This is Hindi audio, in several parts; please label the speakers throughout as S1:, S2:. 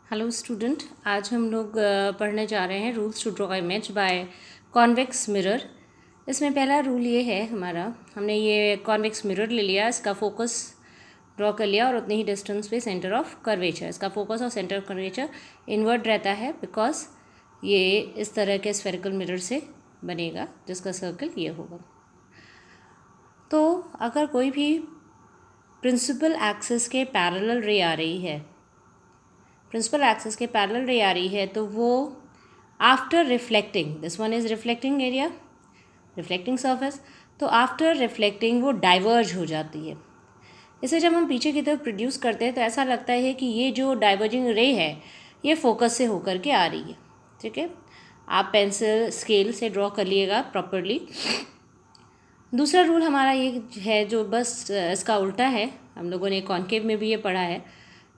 S1: हेलो स्टूडेंट, आज हम लोग पढ़ने जा रहे हैं rules to draw image by convex mirror. इसमें पहला रूल ये है हमारा, हमने ये कॉन्वेक्स मिरर ले लिया, इसका फोकस ड्रॉ कर लिया और उतनी ही डिस्टेंस पे सेंटर ऑफ कर्वेचर, इसका फोकस और सेंटर ऑफ कर्वेचर इन्वर्ट रहता है बिकॉज ये इस तरह के स्फेरिकल मिरर से बनेगा जिसका सर्कल ये होगा। तो अगर कोई भी प्रिंसिपल एक्सिस के पैरेलल रे आ रही है, प्रिंसिपल एक्सिस के पैरेलल रे आ रही है, तो वो after reflecting, this one is reflecting area, reflecting surface, तो आफ्टर रिफ्लेक्टिंग वो डाइवर्ज हो जाती है। इसे जब हम पीछे की तरफ प्रोड्यूस करते हैं तो ऐसा लगता है कि ये जो डाइवर्जिंग रे है ये फोकस से होकर के आ रही है। ठीक है, आप पेंसिल स्केल से ड्रॉ कर लिएगा प्रॉपरली। दूसरा रूल हमारा ये है जो बस इसका उल्टा है, हम लोगों ने कॉन्केव में भी ये पढ़ा है।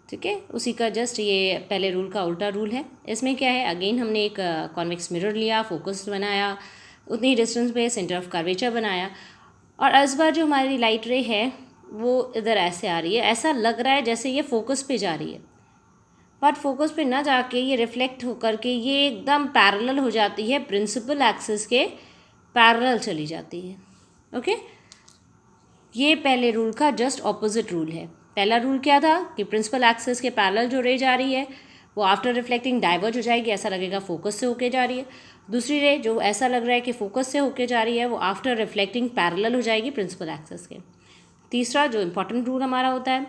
S1: ठीक है, उसी का जस्ट ये पहले रूल का उल्टा रूल है। इसमें क्या है, अगेन हमने एक कॉन्वेक्स मिरर लिया, फोकस बनाया, उतनी डिस्टेंस पे सेंटर ऑफ कर्वेचर बनाया, और इस बार जो हमारी लाइट रे है वो इधर ऐसे आ रही है। ऐसा लग रहा है जैसे ये फोकस पे जा रही है, बट फोकस पे ना जाके ये रिफ्लेक्ट होकर के ये एकदम पैरेलल हो जाती है, प्रिंसिपल एक्सिस के पैरेलल चली जाती है। ओके, ये पहले रूल का जस्ट ऑपोजिट रूल है। पहला रूल क्या था कि प्रिंसिपल एक्सिस के पैरेलल जो रे जा रही है वो आफ्टर रिफ्लेक्टिंग डाइवर्ज हो जाएगी, ऐसा लगेगा फोकस से होके जा रही है। दूसरी रे जो ऐसा लग रहा है कि फोकस से होके जा रही है वो आफ्टर रिफ्लेक्टिंग पैरेलल हो जाएगी प्रिंसिपल एक्सिस के। तीसरा जो इम्पॉर्टेंट रूल हमारा होता है,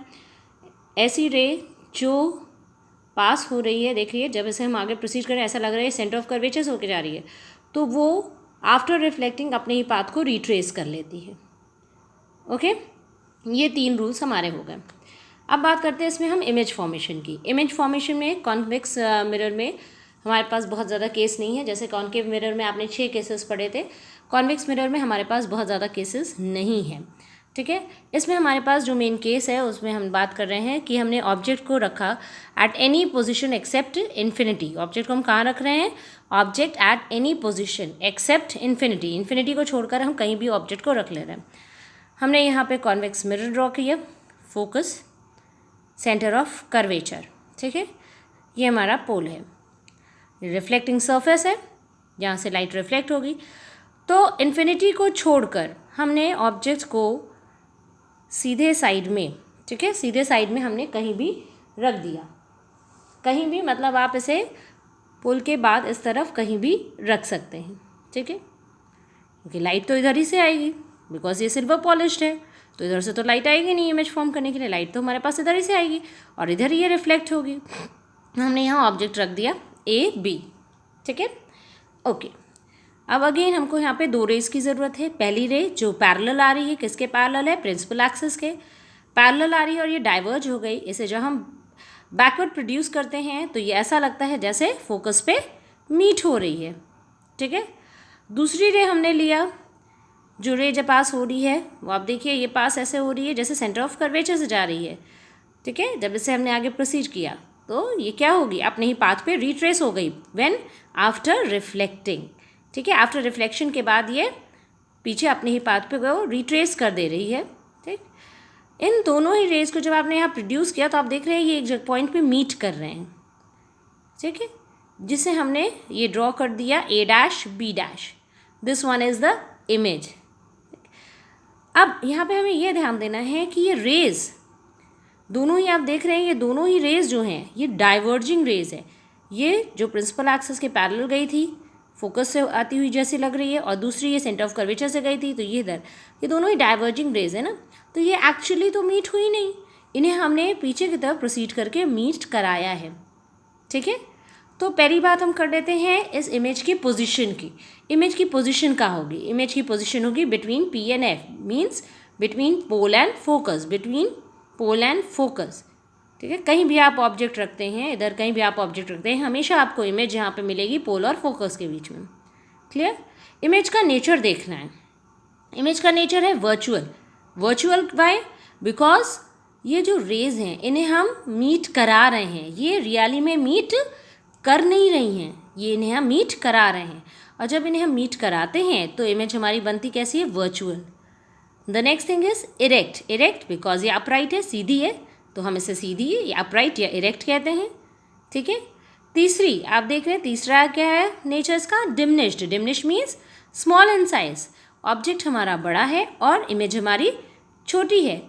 S1: ऐसी रे जो पास हो रही है, देखिए जब इसे हम आगे प्रोसीड करें ऐसा लग रहा है सेंटर ऑफ कर्वेचर से होके जा रही है, तो वो आफ्टर रिफ्लेक्टिंग अपने ही पाथ को रिट्रेस कर लेती है। ओके, ये तीन रूल्स हमारे हो गए। अब बात करते हैं इसमें हम इमेज फॉर्मेशन की। इमेज फॉर्मेशन में कॉन्वेक्स मिरर में हमारे पास बहुत ज़्यादा केस नहीं है। जैसे कॉन्केव मिरर में आपने 6 केसेस पढ़े थे, कॉन्वेक्स मिरर में हमारे पास बहुत ज़्यादा केसेस नहीं हैं। ठीक है, इसमें हमारे पास जो मेन केस है उसमें हम बात कर रहे हैं कि हमने ऑब्जेक्ट को रखा at any position except infinity. Object को हम कहाँ रख रहे हैं, object at any position except infinity, infinity को छोड़कर हम कहीं भी ऑब्जेक्ट को रख ले रहे हैं। हमने यहाँ पे कॉन्वेक्स मिरर ड्रॉ किया, फोकस, सेंटर ऑफ कर्वेचर। ठीक है, ये हमारा पोल है, रिफ्लेक्टिंग सरफेस है जहाँ से लाइट रिफ्लेक्ट होगी। तो इन्फिनिटी को छोड़कर हमने ऑब्जेक्ट को सीधे साइड में, ठीक है, सीधे साइड में हमने कहीं भी रख दिया। कहीं भी मतलब आप इसे पोल के बाद इस तरफ कहीं भी रख सकते हैं। ठीक है, क्योंकि लाइट तो इधर ही से आएगी बिकॉज ये सिल्वर पॉलिश्ड है, तो इधर से तो लाइट आएगी नहीं इमेज फॉर्म करने के लिए, लाइट तो हमारे पास इधर ही से आएगी और इधर ही ये रिफ्लेक्ट होगी। हमने यहाँ ऑब्जेक्ट रख दिया ए बी। ठीक है, ओके। अब अगेन हमको यहाँ पे 2 रेज की ज़रूरत है। पहली रे जो पैरेलल आ रही है, किसके पैरेलल है, प्रिंसिपल एक्सिस के पैरेलल आ रही है और ये डाइवर्ज हो गई। इसे जब हम बैकवर्ड प्रोड्यूस करते हैं तो ये ऐसा लगता है जैसे फोकस पे मीट हो रही है। ठीक है, दूसरी रे हमने लिया, जो रे जब पास हो रही है वो आप देखिए ये पास ऐसे हो रही है जैसे सेंटर ऑफ कर्वेचर से जा रही है। ठीक है, जब इसे हमने आगे प्रोसीड किया तो ये क्या होगी, अपने ही पाथ पे रिट्रेस हो गई व्हेन आफ्टर रिफ्लेक्टिंग। ठीक है, आफ्टर रिफ्लेक्शन के बाद ये पीछे अपने ही पाथ पे वो रिट्रेस कर दे रही है। ठीक, इन दोनों ही रेज को जब आपने यहाँ प्रोड्यूस किया तो आप देख रहे हैं ये एक पॉइंट पे मीट कर रहे हैं। ठीक है, जिसे हमने ये ड्रॉ कर दिया A dash B dash, this one is the image. अब यहाँ पे हमें ये ध्यान देना है कि ये रेज दोनों ही आप देख रहे हैं, ये दोनों ही रेज जो हैं ये डाइवर्जिंग रेज है। ये जो प्रिंसिपल एक्सिस के पैरेलल गई थी, फोकस से आती हुई जैसी लग रही है, और दूसरी ये सेंटर ऑफ कर्वेचर से गई थी, तो ये इधर, ये दोनों ही डाइवर्जिंग रेज है ना। तो ये एक्चुअली तो मीट हुई नहीं, इन्हें हमने पीछे की तरफ प्रोसीड करके मीट कराया है। ठीक है, तो पहली बात हम कर लेते हैं इस इमेज की पोजीशन की। इमेज की पोजीशन क्या होगी, इमेज की पोजीशन होगी between P and F, means between pole and focus, between pole and focus. ठीक है, कहीं भी आप ऑब्जेक्ट रखते हैं, इधर कहीं भी आप ऑब्जेक्ट रखते हैं, हमेशा आपको इमेज यहाँ पे मिलेगी पोल और फोकस के बीच में। क्लियर, इमेज का नेचर देखना है। इमेज का नेचर है वर्चुअल। वर्चुअल वाई, बिकॉज ये जो रेज हैं इन्हें हम मीट करा रहे हैं, ये रियली में मीट कर नहीं रही हैं, ये इन्हें हम मीट करा रहे हैं। और जब इन्हें हम मीट कराते हैं तो इमेज हमारी बनती कैसी है, virtual. The next thing is erect. Erect because ये अपराइट है, सीधी है, तो हम इसे सीधी या अपराइट या इरेक्ट कहते हैं। ठीक है। तीसरी आप देख रहे हैं, तीसरा क्या है नेचर इसका, diminished. Diminished means small in size, object हमारा बड़ा है और इमेज हमारी छोटी है,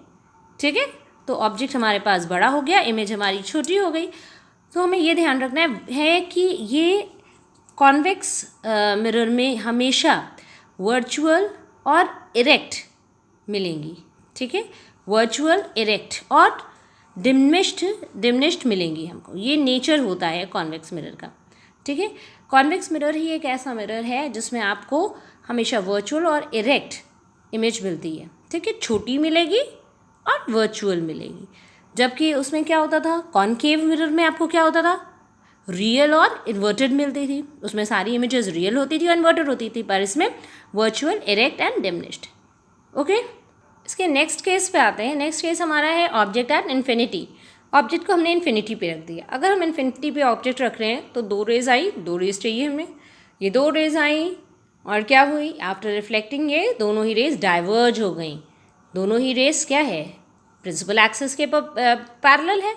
S1: ठीक है। तो ऑब्जेक्ट हमारे पास बड़ा हो गया, इमेज हमारी छोटी हो गई। तो हमें ये ध्यान रखना है कि ये कॉन्वेक्स मिरर में हमेशा वर्चुअल और इरेक्ट मिलेंगी, ठीक है। वर्चुअल, इरेक्ट और डिमिनिश्ड मिलेंगी हमको। ये नेचर होता है कॉन्वेक्स मिरर का, ठीक है। कॉन्वेक्स मिरर ही एक ऐसा मिरर है जिसमें आपको हमेशा वर्चुअल और इरेक्ट इमेज मिलती है, ठीक है। छोटी मिलेगी और वर्चुअल मिलेगी। जबकि उसमें क्या होता था, कॉनकेव मिरर में आपको क्या होता था, रियल और इन्वर्टेड मिलती थी। उसमें सारी इमेजेस रियल होती थी और इन्वर्टेड होती थी, पर इसमें virtual, erect and diminished. Okay, इसके नेक्स्ट केस पे आते हैं। नेक्स्ट केस हमारा है ऑब्जेक्ट एट इन्फिनिटी। ऑब्जेक्ट को हमने इन्फिनिटी पे रख दिया। अगर हम इन्फिनिटी पे ऑब्जेक्ट रख रहे हैं तो दो रेज आई, दो रेज चाहिए हमें। ये दो रेज आई और क्या हुई, आफ्टर रिफ्लेक्टिंग ये दोनों ही रेज डाइवर्ज हो गई। दोनों ही रेज क्या है, प्रिंसिपल एक्सिस के पैरेलल है,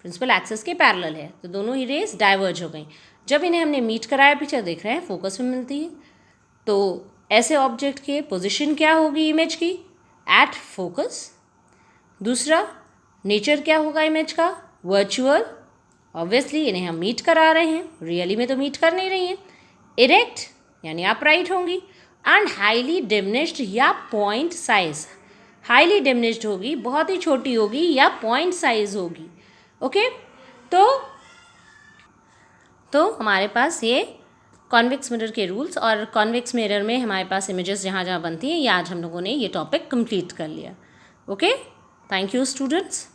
S1: प्रिंसिपल एक्सिस के पैरेलल है, तो दोनों ही रेज डाइवर्ज हो गई। जब इन्हें हमने मीट कराया, पिक्चर देख रहे हैं फोकस में मिलती है, तो ऐसे ऑब्जेक्ट के पोजीशन क्या होगी इमेज की, एट फोकस। दूसरा नेचर क्या होगा इमेज का, वर्चुअल, ऑब्वियसली इन्हें हम मीट करा रहे हैं, रियली में तो मीट कर नहीं रही हैं। इरेक्ट यानी अपराइट होंगी, एंड हाईली डिमिनिश्ड या पॉइंट साइज। हाईली डिमिनिश्ड होगी, बहुत ही छोटी होगी, या पॉइंट साइज होगी। ओके, तो हमारे पास ये कॉन्वेक्स मिरर के रूल्स, और कॉन्वेक्स मिरर में हमारे पास इमेजेस जहाँ जहाँ बनती हैं, ये आज हम लोगों ने ये टॉपिक कंप्लीट कर लिया। Okay, thank you students.